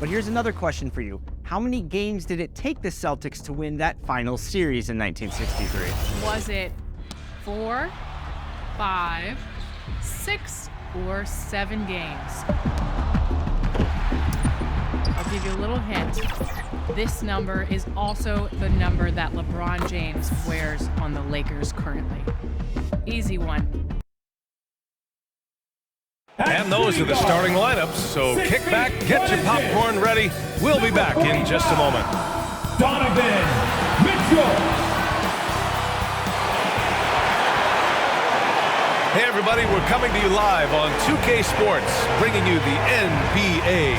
But here's another question for you. How many games did it take the Celtics to win that final series in 1963? Was it 4, 5, 6, or 7 games? I'll give you a little hint. This number is also the number that LeBron James wears on the Lakers currently. Easy one. And those are the starting lineups, so kick back, get your popcorn ready. We'll be back in just a moment. Donovan Mitchell. Hey everybody, we're coming to you live on 2K Sports, bringing you the NBA.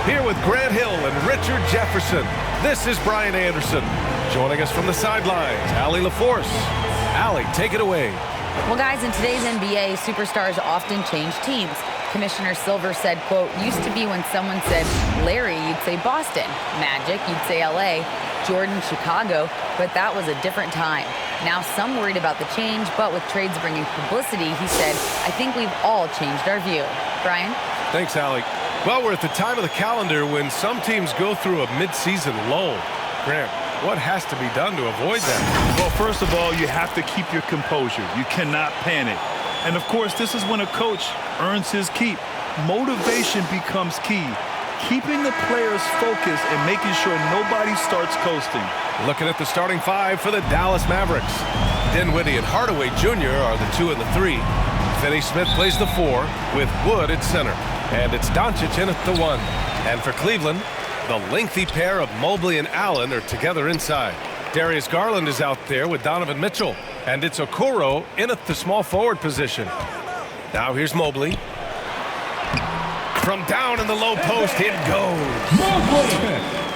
Here with Grant Hill and Richard Jefferson, this is Brian Anderson. Joining us from the sidelines, Allie LaForce. Allie, take it away. Well, guys, in today's NBA, superstars often change teams. Commissioner Silver said, quote, used to be when someone said Larry, you'd say Boston. Magic, you'd say LA. Jordan, Chicago. But that was a different time. Now some worried about the change, but with trades bringing publicity, he said, I think we've all changed our view. Brian? Thanks, Allie. Well, we're at the time of the calendar when some teams go through a mid-season lull. Grant, what has to be done to avoid that? Well, first of all, you have to keep your composure. You cannot panic. And, of course, this is when a coach earns his keep. Motivation becomes key. Keeping the players focused and making sure nobody starts coasting. Looking at the starting five for the Dallas Mavericks. Dinwiddie and Hardaway Jr. are the 2 and the 3. Finney-Smith plays the 4 with Wood at center. And it's Doncic in at the 1. And for Cleveland, the lengthy pair of Mobley and Allen are together inside. Darius Garland is out there with Donovan Mitchell. And it's Okoro in at the small forward position. Now here's Mobley. From down in the low post, it goes.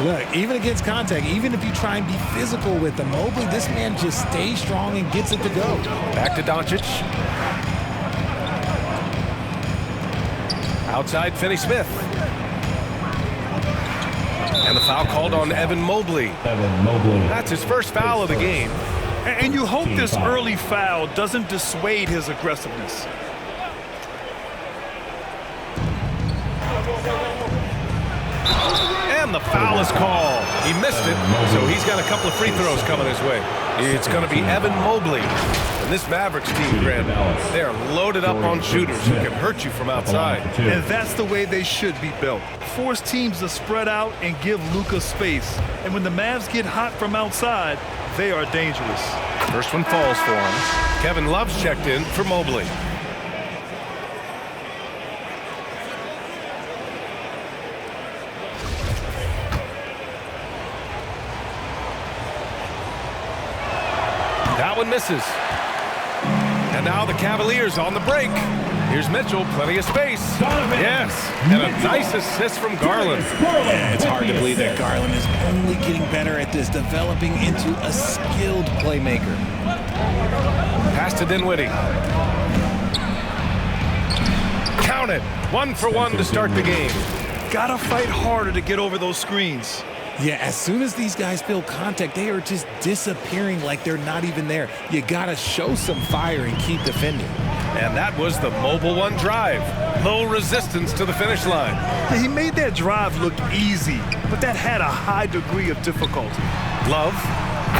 Look, even against contact, even if you try and be physical with the Mobley, this man just stays strong and gets it to go. Back to Doncic. Outside Finney-Smith. And the foul called on Evan Mobley. That's his first foul of the game. And you hope this early foul doesn't dissuade his aggressiveness. And the foul is called. He missed it, so he's got a couple of free throws coming his way. It's going to be Evan Mobley. And this Mavericks team, Grant, they're loaded up on shooters who can hurt you from outside. And that's the way they should be built. Force teams to spread out and give Luka space. And when the Mavs get hot from outside, they are dangerous. First one falls for him. Kevin Love's checked in for Mobley. That one misses. And now the Cavaliers on the break. Here's Mitchell, plenty of space. Yes, and a nice assist from Garland. Yeah, it's hard to believe that Garland is only getting better at this, developing into a skilled playmaker. Pass to Dinwiddie. Count it. 1 for 1 to start the game. Gotta fight harder to get over those screens. Yeah, as soon as these guys feel contact, they are just disappearing like they're not even there. You gotta show some fire and keep defending. And that was the Mobile One drive. Low resistance to the finish line. He made that drive look easy, but that had a high degree of difficulty. Love.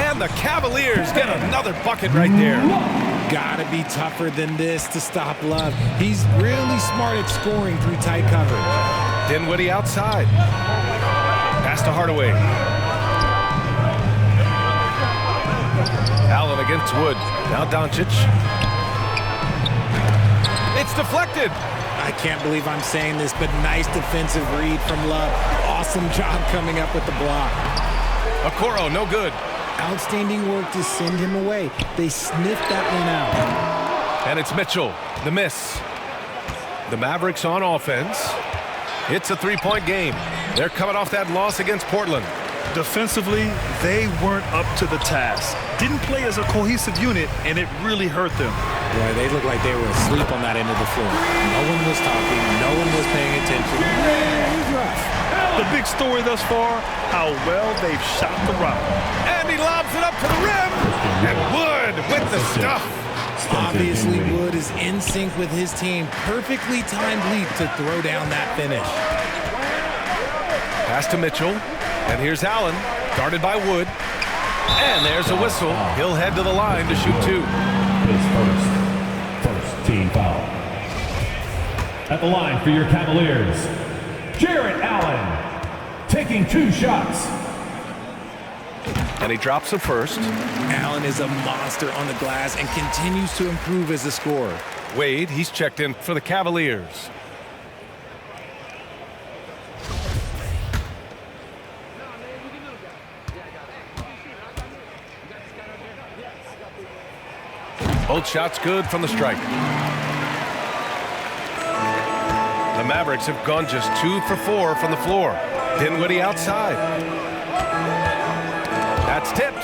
And the Cavaliers get another bucket right there. Gotta be tougher than this to stop Love. He's really smart at scoring through tight coverage. Dinwiddie outside. Pass to Hardaway. Allen against Wood. Now Doncic. It's deflected. I can't believe I'm saying this, but nice defensive read from Love. Awesome job coming up with the block. Okoro, no good. Outstanding work to send him away. They sniffed that one out. And it's Mitchell, the miss. The Mavericks on offense. It's a three-point game. They're coming off that loss against Portland. Defensively, they weren't up to the task. Didn't play as a cohesive unit, and it really hurt them. Boy, they looked like they were asleep on that end of the floor. No one was talking. No one was paying attention. It was rough. The big story thus far, how well they've shot the rock. And he lobs it up to the rim. And Wood with the stuff. Obviously, Wood is in sync with his team. Perfectly timed leap to throw down that finish. Pass to Mitchell. And here's Allen, guarded by Wood. And there's a whistle. He'll head to the line to shoot 2. His first team foul. At the line for your Cavaliers, Jarrett Allen, taking 2 shots. And he drops the first. Allen is a monster on the glass and continues to improve as a scorer. Wade, he's checked in for the Cavaliers. Both shots good from the strike. The Mavericks have gone just 2 for 4 from the floor. Dinwiddie outside. That's tipped.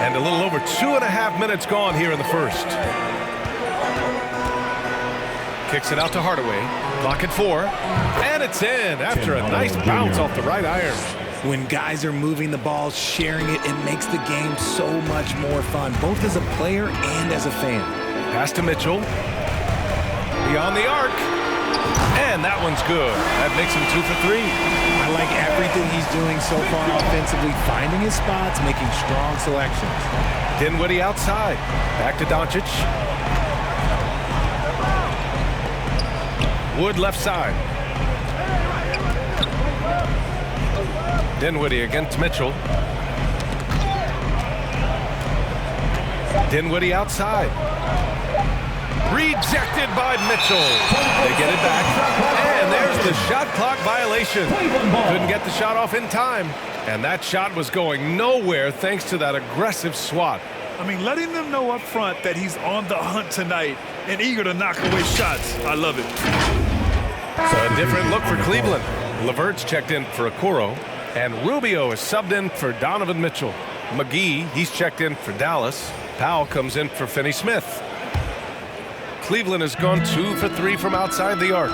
And a little over 2.5 minutes gone here in the first. Kicks it out to Hardaway. Clock at 4. And it's in after a nice bounce off the right iron. When guys are moving the ball, sharing it, it makes the game so much more fun, both as a player and as a fan. Pass to Mitchell. Beyond the arc. And that one's good. That makes him 2 for 3. I like everything he's doing so far offensively, finding his spots, making strong selections. Dinwiddie outside. Back to Doncic. Wood left side. Dinwiddie against Mitchell. Dinwiddie outside. Rejected by Mitchell. They get it back. And there's the shot clock violation. Couldn't get the shot off in time. And that shot was going nowhere thanks to that aggressive swat. I mean, letting them know up front that he's on the hunt tonight and eager to knock away shots. I love it. So a different look for Cleveland. LeVert's checked in for Okoro. And Rubio is subbed in for Donovan Mitchell. McGee, he's checked in for Dallas. Powell comes in for Finney Smith. Cleveland has gone 2 for 3 from outside the arc.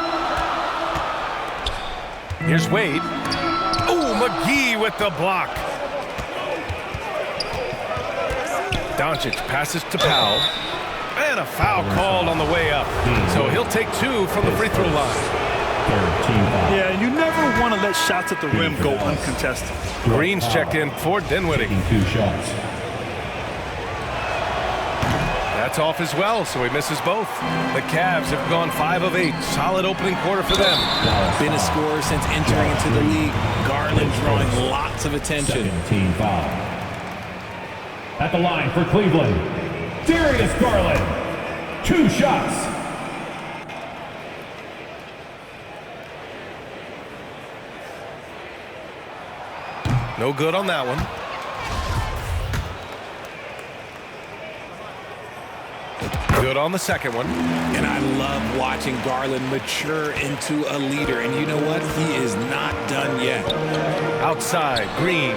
Here's Wade. Oh, McGee with the block. Doncic passes to Powell. And a foul called on the way up. So he'll take 2 from the free throw line. Yeah, you never want to let shots at the rim go uncontested. Green's checked in for Dinwiddie. 2 shots. That's off as well, so he misses both. The Cavs have gone 5 of 8. Solid opening quarter for them. Been a scorer since entering into the league. Garland drawing lots of attention. Team foul. At the line for Cleveland, Darius Garland. 2 shots. No good on that one. Good on the second one. And I love watching Garland mature into a leader. And you know what? He is not done yet. Outside, Green.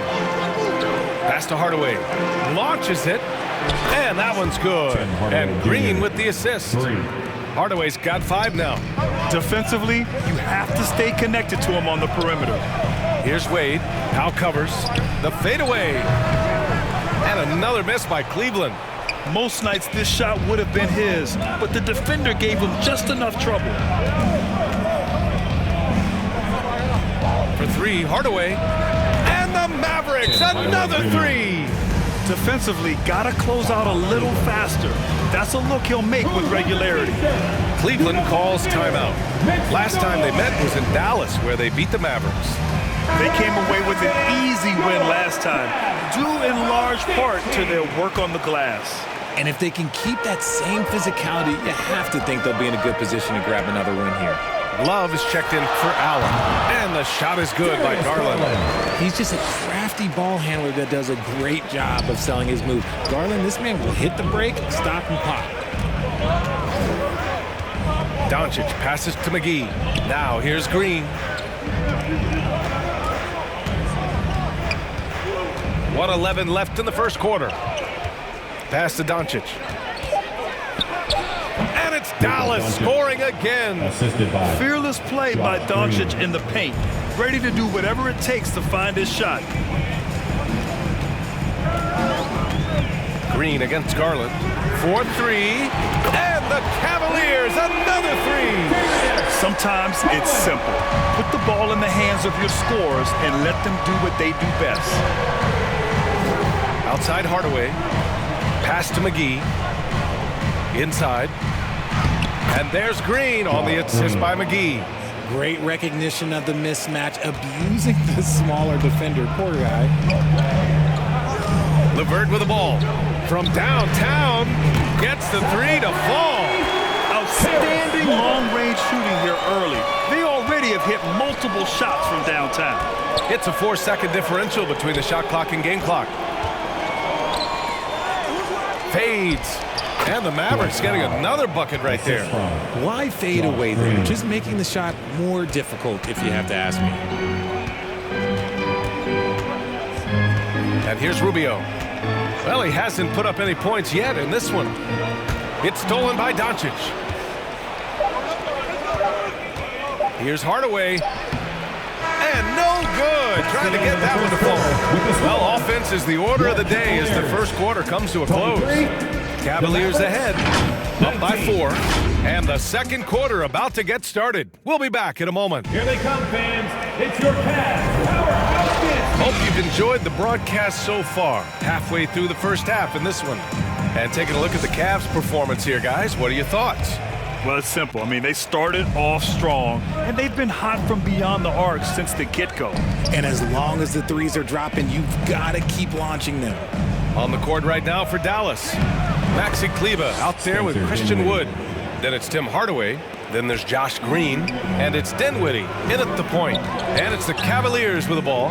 Pass to Hardaway. Launches it. And that one's good. And Green with the assist. Hardaway's got 5 now. Defensively, you have to stay connected to him on the perimeter. Here's Wade. Powell covers. The fadeaway. And another miss by Cleveland. Most nights this shot would have been his, but the defender gave him just enough trouble. For 3, Hardaway. And the Mavericks, another 3. Defensively, gotta close out a little faster. That's a look he'll make with regularity. Cleveland calls timeout. Last time they met was in Dallas, where they beat the Mavericks. They came away with an easy win last time, due in large part to their work on the glass. And if they can keep that same physicality, you have to think they'll be in a good position to grab another win here. Love is checked in for Allen. And the shot is good by Garland. He's just a crafty ball handler that does a great job of selling his move. Garland, this man will hit the break, stop, and pop. Doncic passes to McGee. Now here's Green. 1:11 left in the first quarter. Pass to Doncic. And it's Dallas scoring again. Assisted by Fearless play by Doncic in the paint. Ready to do whatever it takes to find his shot. Green against Garland. 4-3. And And the Cavaliers, another three. Sometimes it's simple. Put the ball in the hands of your scorers and let them do what they do best. Outside Hardaway. Pass to McGee. Inside. And there's Green on the assist by McGee. Great recognition of the mismatch, abusing the smaller defender. Poor guy. LeVert with the ball. From downtown. Gets the three to fall. Outstanding long-range shooting here early. They already have hit multiple shots from downtown. It's a 4-second differential between the shot clock and game clock. Fades. And the Mavericks getting another bucket right there. Why fade away there? Just making the shot more difficult, if you have to ask me. And here's Rubio. Well, he hasn't put up any points yet in this one. It's stolen by Doncic. Here's Hardaway. And no good. Trying to get that one to fall. Well, offense is the order of the day as the first quarter comes to a close. Cavaliers ahead, up by 4. And the second quarter about to get started. We'll be back in a moment. Here they come, fans. It's your Cavs powerhouse. Hope you've enjoyed the broadcast so far. Halfway through the first half in this one. And taking a look at the Cavs' performance here, guys. What are your thoughts? Well, it's simple. I mean, they started off strong, and they've been hot from beyond the arc since the get-go. And as long as the threes are dropping, you've got to keep launching them. On the court right now for Dallas. Maxi Kleber out there with Christian Wood. Then it's Tim Hardaway. Then there's Josh Green. And it's Dinwiddie in at the point. And it's the Cavaliers with the ball.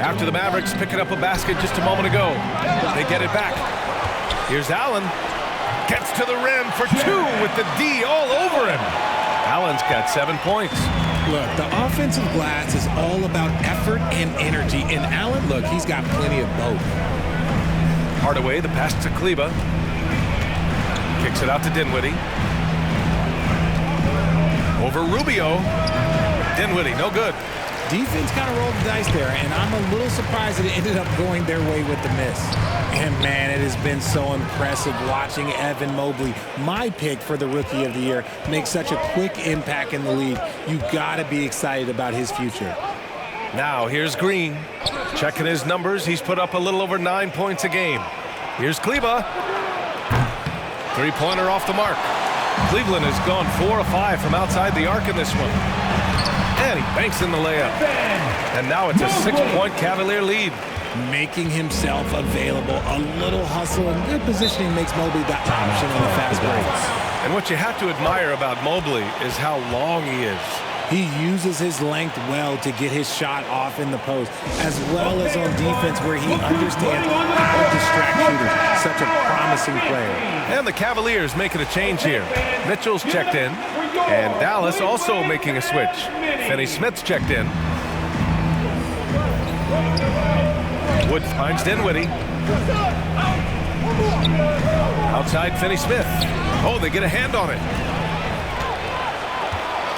After the Mavericks picking up a basket just a moment ago. They get it back. Here's Allen. Gets to the rim for 2 with the D all over him. Allen's got 7 points. Look, the offensive glass is all about effort and energy. And Allen, look, he's got plenty of both. Hardaway, the pass to Kleber. Kicks it out to Dinwiddie. Over Rubio. Dinwiddie, no good. Defense kind of rolled the dice there, and I'm a little surprised that it ended up going their way with the miss. And, man, it has been so impressive watching Evan Mobley, my pick for the Rookie of the Year, make such a quick impact in the league. You got to be excited about his future. Now, here's Green. Checking his numbers. He's put up a little over 9 points a game. Here's Kleber. Three-pointer off the mark. Cleveland has gone 4 of 5 from outside the arc in this one. And he banks in the layup. And now it's a 6-point Cavalier lead. Making himself available. A little hustle and good positioning makes Mobley the option on the fast breaks. And what you have to admire about Mobley is how long he is. He uses his length well to get his shot off in the post, as well as on defense where he understands how to distract shooters. Such a promising player. And the Cavaliers making a change here. Mitchell's checked in, and Dallas also making a switch. Finney Smith's checked in. Wood finds Dinwiddie. Outside Finney Smith. Oh, they get a hand on it.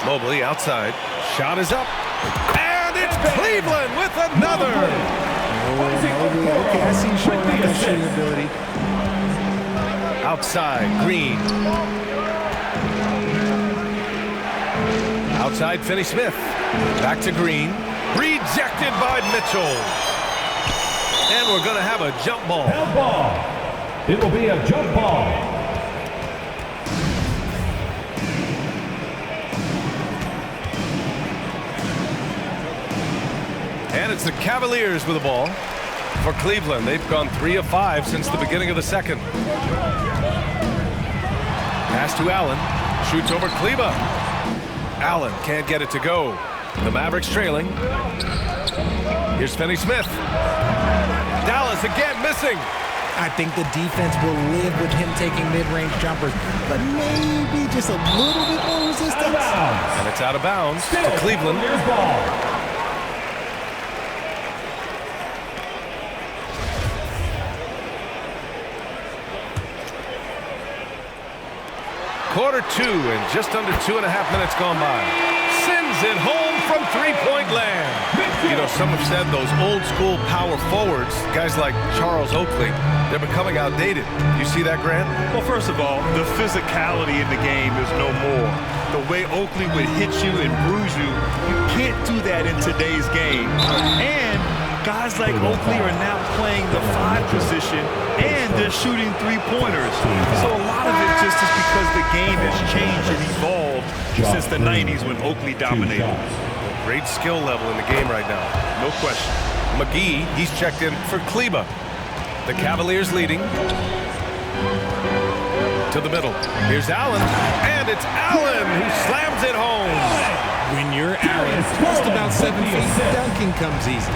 Mobley outside. Shot is up. And it's Cleveland with another. Okay, I see you showing off that shooting ability. Outside, Green. Outside, Finney Smith. Back to Green. Rejected by Mitchell. And we're going to have a jump ball. Jump ball. It will be a jump ball. And it's the Cavaliers with the ball. For Cleveland, they've gone 3 of 5 since the beginning of the second. Pass to Allen. Shoots over Kleber. Allen can't get it to go. The Mavericks trailing. Here's Finney Smith. Dallas again missing. I think the defense will live with him taking mid-range jumpers, but maybe just a little bit more resistance. And it's out of bounds to Cleveland. Quarter 2 and just under 2.5 minutes gone by. Sends it home from three-point land. You know, some have said those old school power forwards, guys like Charles Oakley, they're becoming outdated. You see that, Grant? Well, first of all, the physicality in the game is no more. The way Oakley would hit you and bruise you, you can't do that in today's game. And guys like Oakley are now playing the 5 position, and they're shooting 3-pointers. So a lot of it just is because the game has changed and evolved since the 90s when Oakley dominated. Great skill level in the game right now. No question. McGee, he's checked in for Kleba. The Cavaliers leading. To the middle. Here's Allen, and it's Allen who slams it home. When you're Allen, just about 7 feet, dunking comes easy.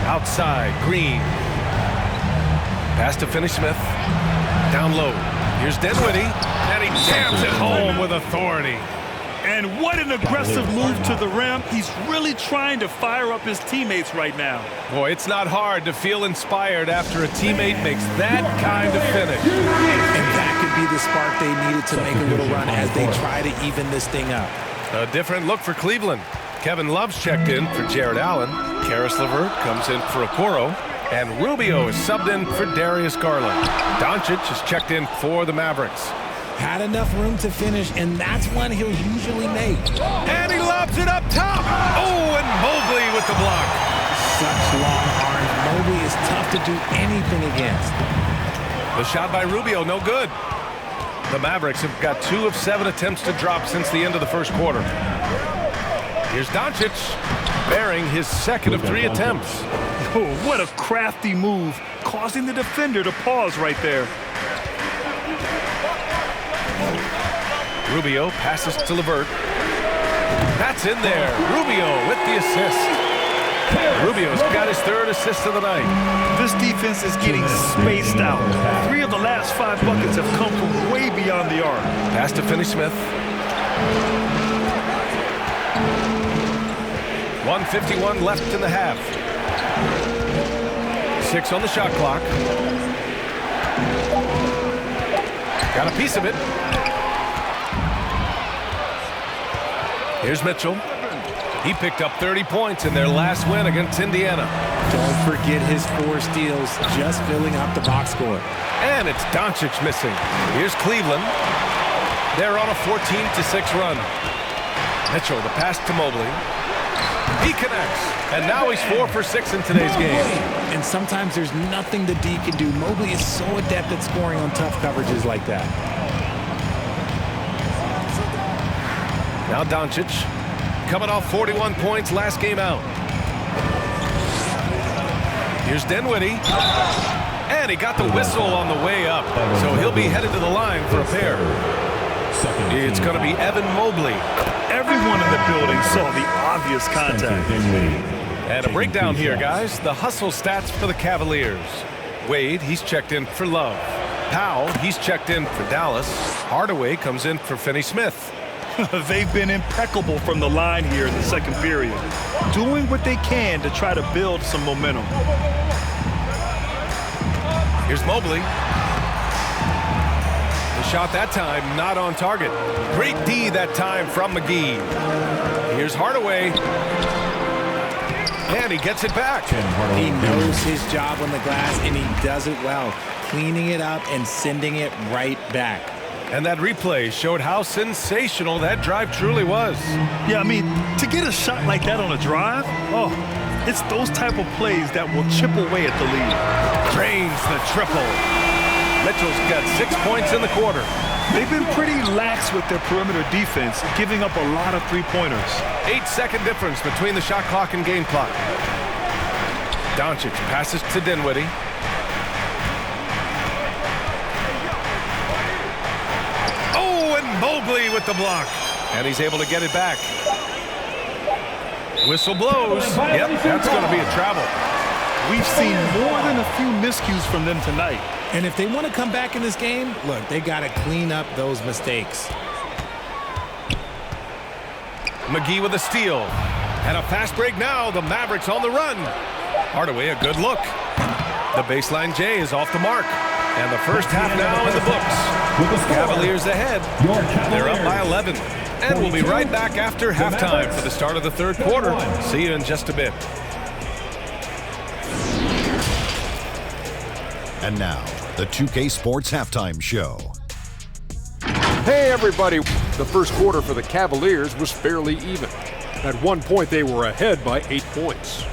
Outside, Green. Pass to Finney-Smith. Down low. Here's Dinwiddie, and he jams it home with authority. And what an aggressive move to the rim. He's really trying to fire up his teammates right now. Boy, it's not hard to feel inspired after a teammate makes that kind of finish. And that could be the spark they needed to make a little run as they try to even this thing up. A different look for Cleveland. Kevin Love's checked in for Jared Allen. Karis LeVert comes in for Okoro. And Rubio is subbed in for Darius Garland. Doncic is checked in for the Mavericks. Had enough room to finish, and that's one he'll usually make. And he lobs it up top. Oh, and Mobley with the block. Such long arms. Mobley is tough to do anything against. The shot by Rubio, no good. The Mavericks have got 2 of 7 attempts to drop since the end of the first quarter. Here's Doncic, bearing his second of 3 attempts. Oh, what a crafty move, causing the defender to pause right there. Rubio passes to LeVert. That's in there. Rubio with the assist. Rubio's got his 3rd assist of the night. This defense is getting spaced out. 3 of the last 5 buckets have come from way beyond the arc. Pass to Finney-Smith. 1:51 left in the half. 6 on the shot clock. Got a piece of it. Here's Mitchell. He picked up 30 points in their last win against Indiana. Don't forget his 4 steals, just filling up the box score. And it's Doncic missing. Here's Cleveland. They're on a 14-6 run. Mitchell, the pass to Mobley. He connects, and now he's 4 for 6 in today's game. And sometimes there's nothing the D can do. Mobley is so adept at scoring on tough coverages like that. Now Doncic, coming off 41 points last game out. Here's Dinwiddie, and he got the whistle on the way up, so he'll be headed to the line for a pair. It's going to be Evan Mobley. Everyone in the building saw the obvious contact. And a breakdown here, guys. The hustle stats for the Cavaliers. Wade, he's checked in for Love. Powell, he's checked in for Dallas. Hardaway comes in for Finney-Smith. They've been impeccable from the line here in the second period, doing what they can to try to build some momentum. Here's Mobley. The shot that time not on target. Great D that time from McGee. Here's Hardaway. And he gets it back. He knows his job on the glass, and he does it well, cleaning it up and sending it right back. And that replay showed how sensational that drive truly was. Yeah, I mean, to get a shot like that on a drive, oh, it's those type of plays that will chip away at the lead. Drains the triple. Mitchell's got 6 points in the quarter. They've been pretty lax with their perimeter defense, giving up a lot of 3-pointers. 8-second difference between the shot clock and game clock. Doncic passes to Dinwiddie. Mobley with the block, and he's able to get it back. Whistle blows. Yep, that's going to be a travel. We've seen more than a few miscues from them tonight. And if they want to come back in this game, look, they got to clean up those mistakes. McGee with a steal. And a fast break now. The Mavericks on the run. Hardaway, a good look. The baseline J is off the mark. And the first half now in the books. Cavaliers ahead. They're up by 11. And we'll be right back after halftime for the start of the third quarter. See you in just a bit. And now, the 2K Sports Halftime Show. Hey everybody! The first quarter for the Cavaliers was fairly even. At one point they were ahead by 8 points.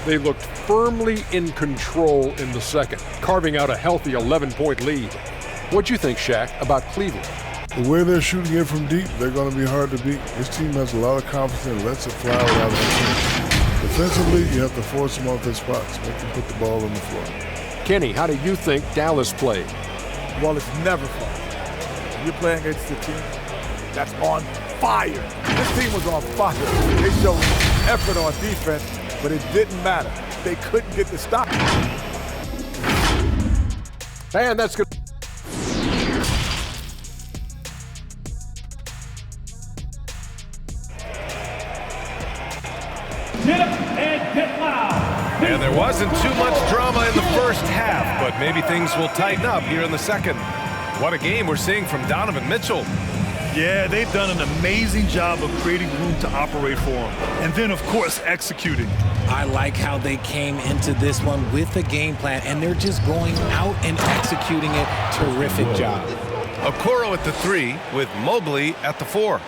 They looked firmly in control in the second, carving out a healthy 11-point lead. What'd you think, Shaq, about Cleveland? The way they're shooting it from deep, they're going to be hard to beat. This team has a lot of confidence and lets it fly without hesitation. Defensively, you have to force them off their spots, make them put the ball on the floor. Kenny, how do you think Dallas played? Well, it's never fun. You're playing against a team that's on fire. This team was on fire. They showed effort on defense, but it didn't matter. They couldn't get the stop. And that's good. Get up and get loud. And there wasn't too much drama in the first half, but maybe things will tighten up here in the second. What a game we're seeing from Donovan Mitchell. Yeah, they've done an amazing job of creating room to operate for him. And then, of course, executing. I like how they came into this one with a game plan, and they're just going out and executing it. Terrific job. Okoro at the 3 with Mobley at the 4.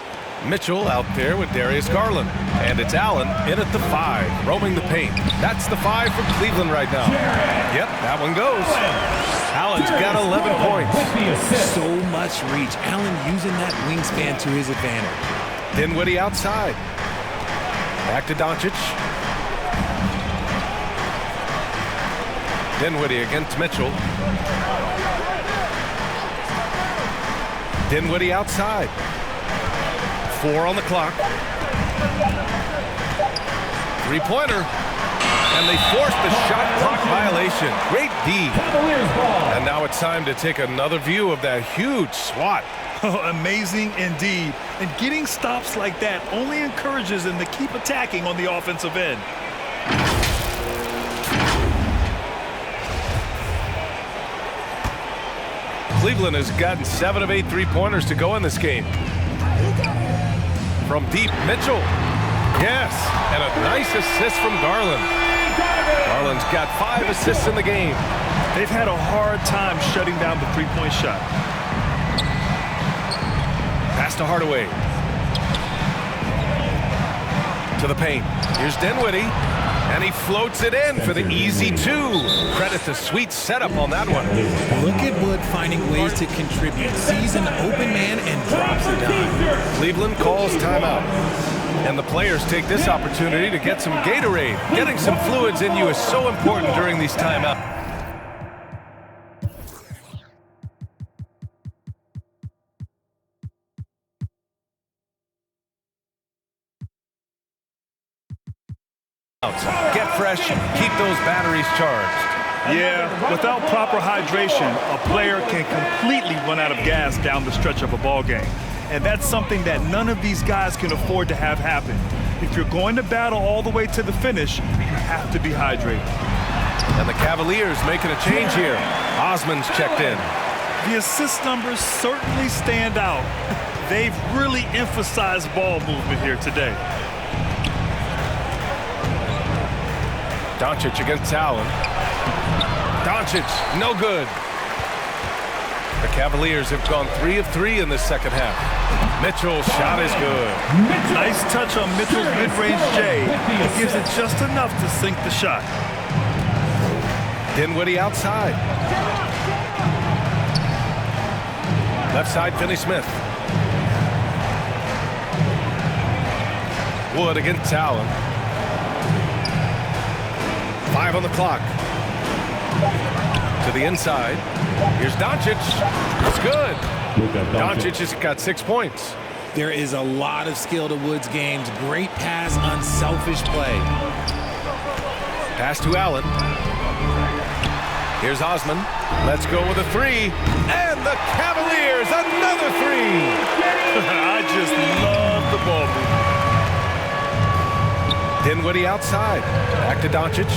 Mitchell out there with Darius Garland. And it's Allen in at the 5, roaming the paint. That's the 5 for Cleveland right now. Yep, that one goes. Allen's got 11 points. So much reach. Allen using that wingspan to his advantage. Dinwiddie outside. Back to Doncic. Dinwiddie against Mitchell. Dinwiddie outside. 4 on the clock. Three-pointer. And they forced the shot clock violation. Great D. And now it's time to take another view of that huge swat. Amazing indeed. And getting stops like that only encourages them to keep attacking on the offensive end. Cleveland has gotten 7 of 8 three-pointers to go in this game. From deep, Mitchell. Yes, and a nice assist from Garland. Garland's got 5 assists in the game. They've had a hard time shutting down the three-point shot. Pass to Hardaway. To the paint. Here's Dinwiddie. And he floats it in for the easy 2. Credit the sweet setup on that one. Look at Wood finding ways to contribute. Sees an open man and drops a dime. Cleveland calls timeout. And the players take this opportunity to get some Gatorade. Getting some fluids in you is so important during these timeouts. Get fresh, keep those batteries charged. Yeah, without proper hydration, a player can completely run out of gas down the stretch of a ball game. And that's something that none of these guys can afford to have happen. If you're going to battle all the way to the finish, you have to be hydrated. And the Cavaliers making a change here. Osman's checked in. The assist numbers certainly stand out. They've really emphasized ball movement here today. Doncic against Allen. Doncic, no good. The Cavaliers have gone 3 of 3 in the second half. Mitchell's shot is good. Nice touch on Mitchell's mid-range J. He gives it just enough to sink the shot. Dinwiddie outside. Left side, Finney-Smith. Wood against Allen. 5 on the clock. To the inside. Here's Doncic. It's good. Doncic has got 6 points. There is a lot of skill to Wood's games. Great pass, unselfish play. Pass to Allen. Here's Osman. Let's go with a 3. And the Cavaliers, another 3. I just love the ball movement. Dinwiddie outside. Back to Doncic.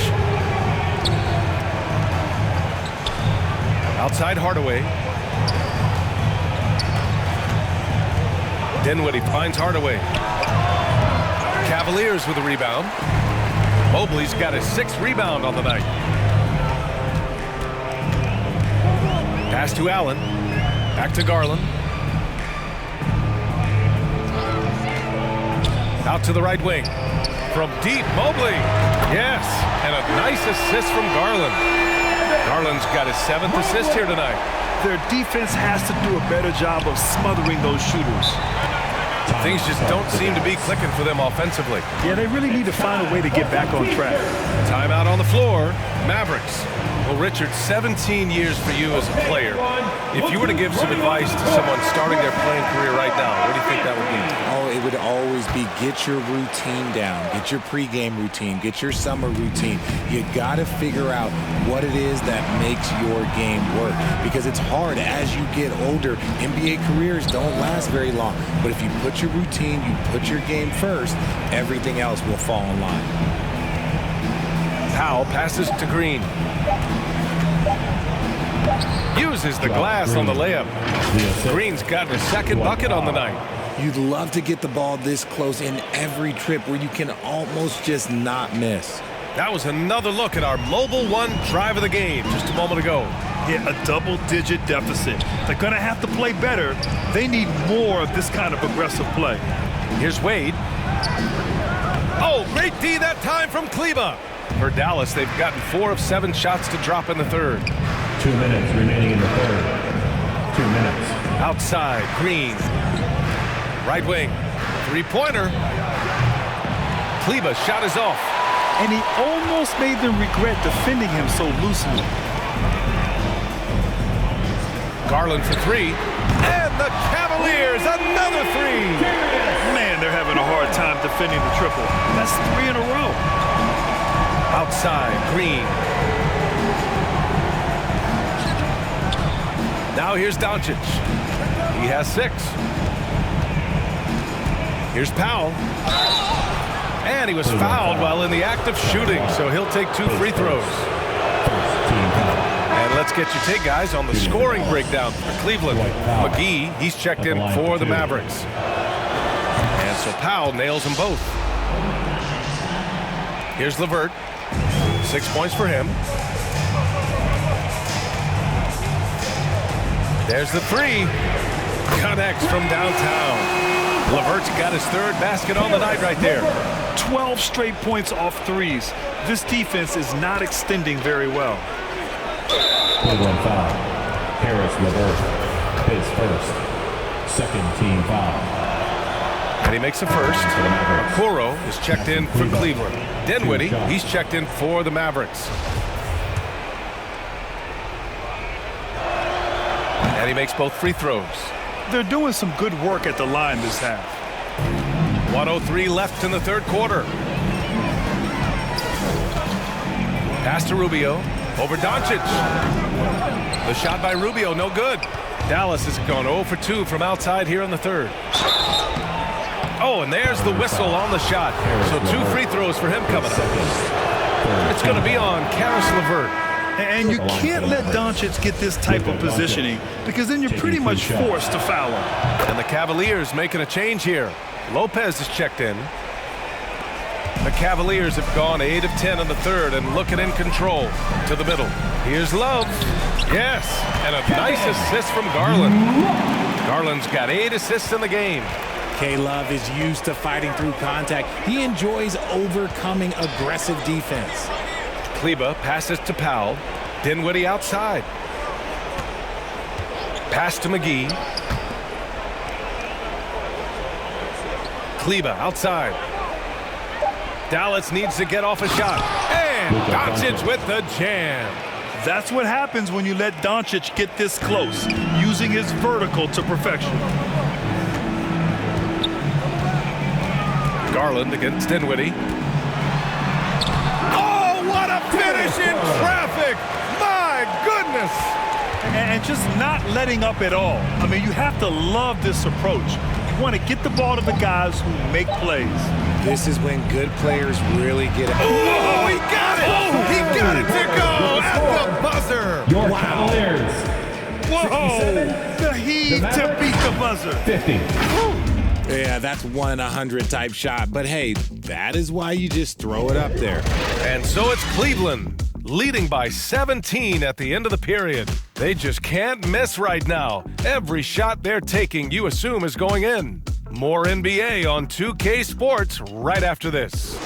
Outside Hardaway. Dinwiddie finds Hardaway. Cavaliers with a rebound. Mobley's got his 6th rebound on the night. Pass to Allen. Back to Garland. Out to the right wing. From deep, Mobley. Yes, and a nice assist from Garland. Garland's got his 7th assist here tonight. Their defense has to do a better job of smothering those shooters. Things just don't seem to be clicking for them offensively. Yeah, they really need to find a way to get back on track. Timeout on the floor. Mavericks. Well, Richard, 17 years for you as a player. If you were to give some advice to someone starting their playing career right now, what do you think that would be? Oh, it would always be get your routine down. Get your pregame routine. Get your summer routine. You got to figure out what it is that makes your game work. Because it's hard as you get older. NBA careers don't last very long. But if you put your routine, you put your game first, everything else will fall in line. Powell passes to Green. Uses the glass on the layup. Green's got his 2nd bucket on the night. You'd love to get the ball this close in every trip where you can almost just not miss. That was another look at our Mobile One drive of the game just a moment ago. Yeah, a double-digit deficit. They're going to have to play better. They need more of this kind of aggressive play. Here's Wade. Oh, great D that time from Kleba. For Dallas, they've gotten 4 of 7 shots to drop in the 3rd. 2 minutes remaining in the 3rd. 2 minutes. Outside, Green. Right wing. 3-pointer. Kleba's shot is off. And he almost made them regret defending him so loosely. Garland for 3. And the Cavaliers, another 3. Man, they're having a hard time defending the triple. That's 3 in a row. Outside, Green. Now here's Doncic. He has 6. Here's Powell. And he was fouled while in the act of shooting, so he'll take 2 free throws. And let's get your take, guys, on the scoring breakdown for Cleveland. McGee, he's checked in for the Mavericks. And so Powell nails them both. Here's LeVert. 6 points for him. There's the 3. Connects from downtown. LeVert's got his 3rd basket on the night right there. 12 straight points off threes. This defense is not extending very well. Cleveland foul. Harris LeVert. His 1st. 2nd team foul. And he makes the 1st. Okoro is checked in for Cleveland. Dinwiddie, he's checked in for the Mavericks. And he makes both free throws. They're doing some good work at the line this half. 1:03 left in the 3rd quarter. Pass to Rubio. Over Doncic. The shot by Rubio, no good. Dallas has gone 0 for 2 from outside here in the 3rd. Oh, and there's the whistle on the shot. So 2 free throws for him coming up. It's going to be on Karis LeVert. And you can't let Doncic get this type of positioning because then you're pretty much forced to foul him. And the Cavaliers making a change here. Lopez is checked in. The Cavaliers have gone 8 of 10 in the 3rd and looking in control to the middle. Here's Love. Yes, and a nice assist from Garland. Garland's got 8 assists in the game. K-Love is used to fighting through contact. He enjoys overcoming aggressive defense. Kleba passes to Powell. Dinwiddie outside. Pass to McGee. Kleba outside. Dallas needs to get off a shot. And Doncic with the jam. That's what happens when you let Doncic get this close, using his vertical to perfection. Garland against Dinwiddie. Oh, what a finish in traffic! My goodness! And just not letting up at all. I mean, you have to love this approach. You want to get the ball to the guys who make plays. This is when good players really get it. Oh, he got it! He got it to go at the buzzer! Your Cavaliers The heave to beat the buzzer. 50. Yeah, that's 1 in 100 type shot. But hey, that is why you just throw it up there. And so it's Cleveland, leading by 17 at the end of the period. They just can't miss right now. Every shot they're taking, you assume, is going in. More NBA on 2K Sports right after this.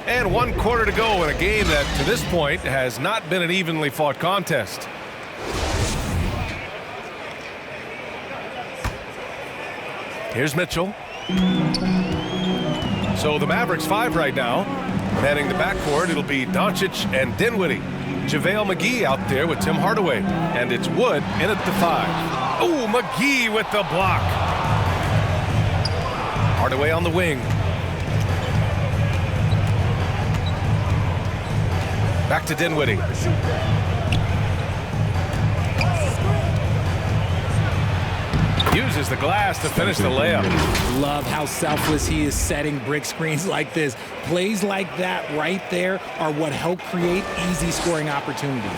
And 1 quarter to go in a game that, to this point, has not been an evenly fought contest. Here's Mitchell. So the Mavericks 5 right now. Manning the backcourt, it'll be Doncic and Dinwiddie. JaVale McGee out there with Tim Hardaway. And it's Wood in at the 5. Oh, McGee with the block. Hardaway on the wing. Back to Dinwiddie. Uses the glass to finish the layup. Love how selfless he is setting brick screens like this. Plays like that right there are what help create easy scoring opportunities.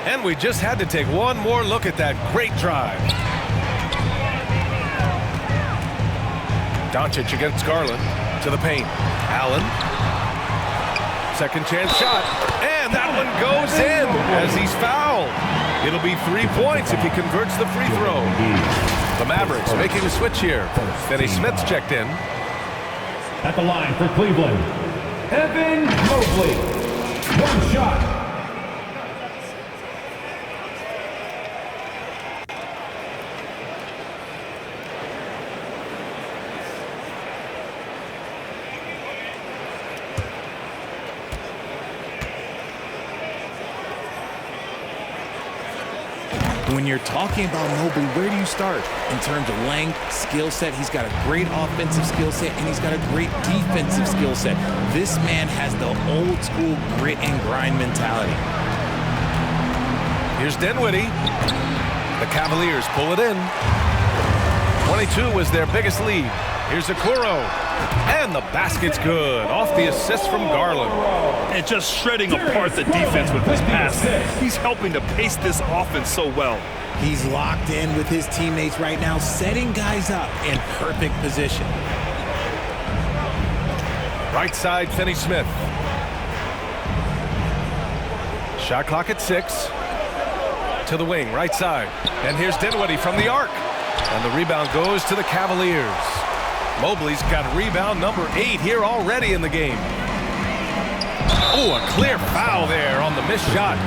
And we just had to take one more look at that great drive. Doncic against Garland to the paint. Allen. Second chance shot. And that one goes in as he's fouled. It'll be 3 points if he converts the free throw. The Mavericks making a switch here. Finney Smith's checked in. At the line for Cleveland, Evan Mobley. 1 shot. When you're talking about Mobley, where do you start? In terms of length, skill set, he's got a great offensive skill set, and he's got a great defensive skill set. This man has the old school grit and grind mentality. Here's Dinwiddie. The Cavaliers pull it in. 22 was their biggest lead. Here's Okoro. And the basket's good. Off the assist from Garland. And just shredding apart the defense with his passing. He's helping to pace this offense so well. He's locked in with his teammates right now, setting guys up in perfect position. Right side, Finney Smith. Shot clock at 6. To the wing, right side. And here's Dinwiddie from the arc. And the rebound goes to the Cavaliers. Mobley's got rebound number 8 here already in the game. Oh, a clear foul there on the missed shot.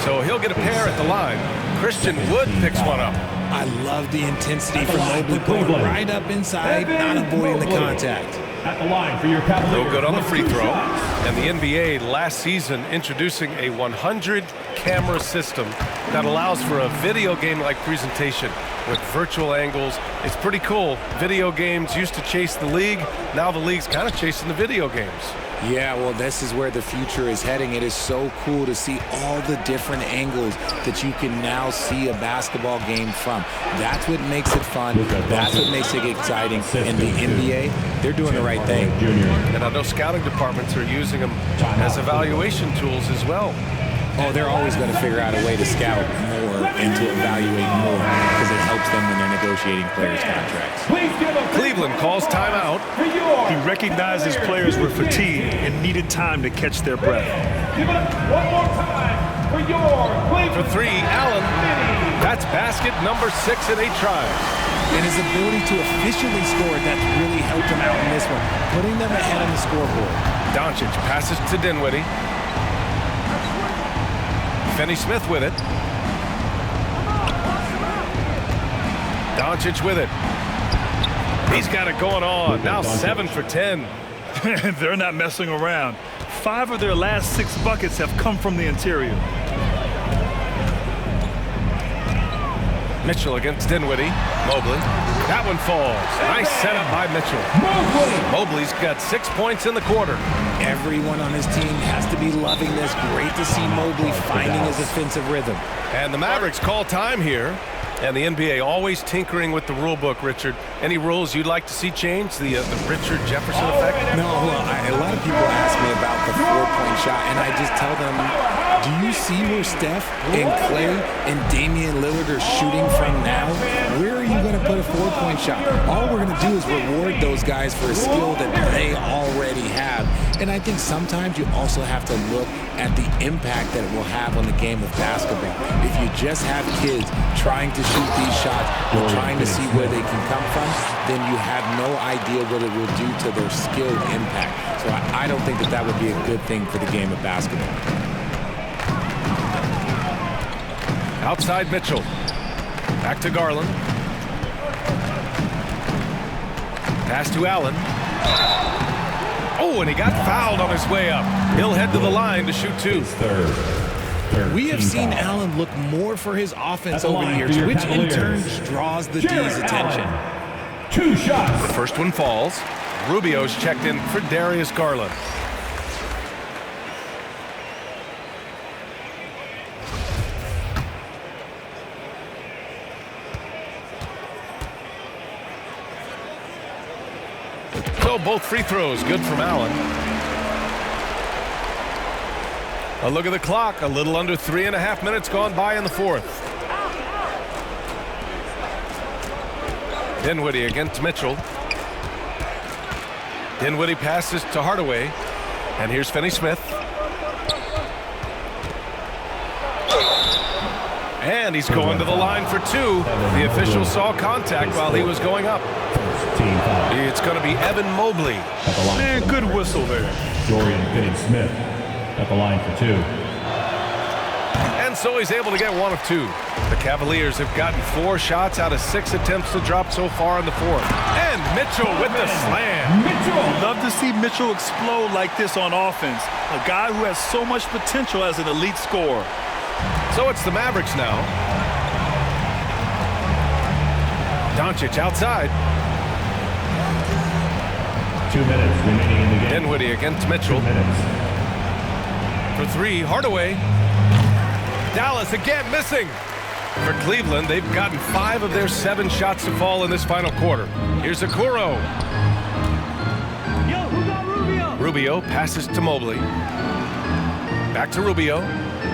So he'll get a pair at the line. Christian Wood picks one up. I love the intensity from Mobley, going right up inside, not avoiding the contact. At the line for your Cavaliers. No good on the free throw. And the NBA last season introducing a 100-camera system that allows for a video game-like presentation with virtual angles. It's pretty cool. Video games used to chase the league. Now the league's kind of chasing the video games. Yeah, well, this is where the future is heading. It is so cool to see all the different angles that you can now see a basketball game from. That's what makes it fun. That's what makes it exciting. In the NBA, they're doing the right thing. And I know scouting departments are using them as evaluation tools as well. Oh, they're always going to figure out a way to scout more and to evaluate more because it helps them when they're negotiating players' contracts. Cleveland calls timeout. He recognized his players were fatigued and needed time to catch their breath. Give it up one more time for your Cleveland. For 3, Allen. That's basket number 6 in 8 tries. And his ability to officially score, that's really helped him out in this one, putting them ahead on the scoreboard. Doncic passes to Dinwiddie. Finney Smith with it. Doncic with it. He's got it going on. Now 7 for 10. They're not messing around. 5 of their last 6 buckets have come from the interior. Mitchell against Dinwiddie. Mobley. That one falls. Nice setup by Mitchell. Mobley's got 6 points in the quarter. Everyone on his team has to be loving this. Great to see Mobley finding his offensive rhythm. And the Mavericks call time here. And the NBA always tinkering with the rule book, Richard. Any rules you'd like to see changed? The Richard Jefferson effect? No, a lot of people ask me about the 4-point shot, and I just tell them, do you see where Steph and Clay and Damian Lillard are shooting from now? Where are you going to put a 4-point shot? All we're going to do is reward those guys for a skill that they already have. And I think sometimes you also have to look at the impact that it will have on the game of basketball. If you just have kids trying to shoot these shots or trying to see where they can come from, then you have no idea what it will do to their skill impact. So I don't think that that would be a good thing for the game of basketball. Outside Mitchell. Back to Garland. Pass to Allen. Oh, and he got fouled on his way up. He'll head to the line to shoot two. We have seen Allen look more for his offense over the years, which in turn draws the D's attention. 2 shots. The first one falls. Rubio's checked in for Darius Garland. So both free throws good from Allen. A look at the clock. A little under 3.5 minutes gone by in the fourth. Dinwiddie against Mitchell. Dinwiddie passes to Hardaway. And here's Finney-Smith. And he's going to the line for two. The official saw contact while he was going up. It's going to be Evan Mobley. Man, good whistle there. Dorian Finney-Smith at the line for 2. And so he's able to get 1 of 2. The Cavaliers have gotten 4 shots out of 6 attempts to drop so far in the fourth. And Mitchell with the slam. Love to see Mitchell explode like this on offense. A guy who has so much potential as an elite scorer. So it's the Mavericks now. Doncic outside. 2 minutes remaining in the game. Dinwiddie against Mitchell. 2 minutes. For 3, Hardaway. Dallas again missing. For Cleveland, they've gotten 5 of their 7 shots to fall in this final quarter. Here's Okoro. Yo, who got Rubio? Rubio passes to Mobley. Back to Rubio.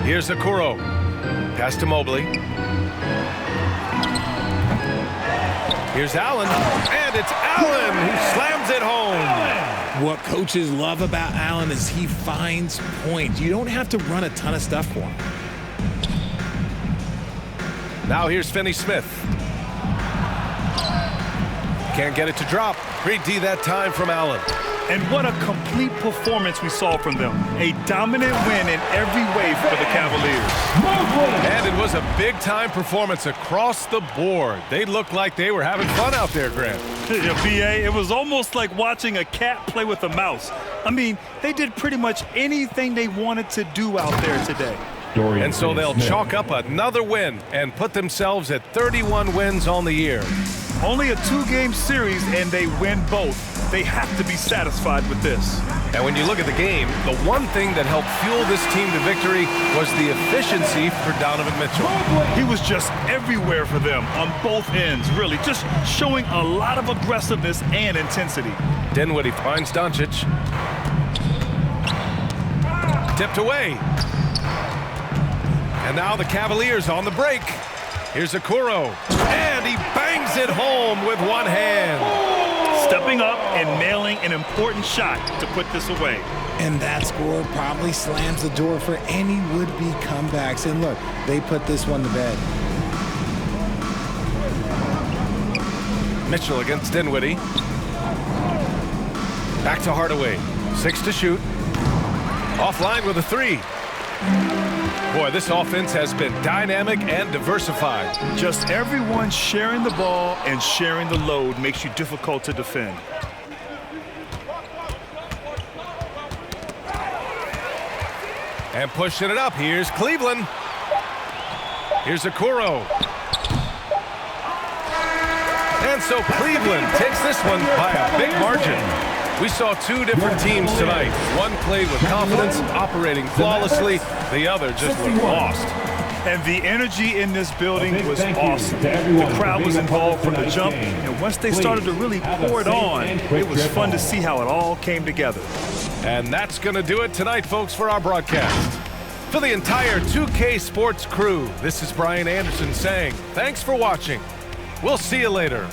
Here's Okoro. Pass to Mobley. Here's Allen, and it's Allen who slams it home. What coaches love about Allen is he finds points. You don't have to run a ton of stuff for him. Now here's Finney-Smith. Can't get it to drop. Great D that time from Allen. And what a complete performance we saw from them. A dominant win in every way for the Cavaliers. And it was a big-time performance across the board. They looked like they were having fun out there, Grant. Yeah, B.A., it was almost like watching a cat play with a mouse. I mean, they did pretty much anything they wanted to do out there today. And so they'll chalk up another win and put themselves at 31 wins on the year. Only a 2-game series, and they win both. They have to be satisfied with this. And when you look at the game, the one thing that helped fuel this team to victory was the efficiency for Donovan Mitchell. He was just everywhere for them on both ends, really, just showing a lot of aggressiveness and intensity. Dinwiddie finds Doncic. Tipped away. And now the Cavaliers on the break. Here's Okoro. And he bangs it home with one hand. Stepping up and nailing an important shot to put this away. And that score probably slams the door for any would-be comebacks. And look, they put this one to bed. Mitchell against Dinwiddie. Back to Hardaway. 6 to shoot. Offline with a 3. Boy, this offense has been dynamic and diversified. Just everyone sharing the ball and sharing the load makes you difficult to defend. And pushing it up, here's Cleveland. Here's Okoro. And so Cleveland takes this one by a big margin. We saw 2 different teams tonight. One played with confidence, operating flawlessly. The other just looked lost. And the energy in this building was awesome. to everyone The crowd for was being a part involved of from the tonight's jump, game. and once they Please started to really have a pour it safe on, and quick it was trip fun to home. see how it all came together. And that's going to do it tonight, folks, for our broadcast. For the entire 2K Sports crew, this is Brian Anderson saying thanks for watching. We'll see you later.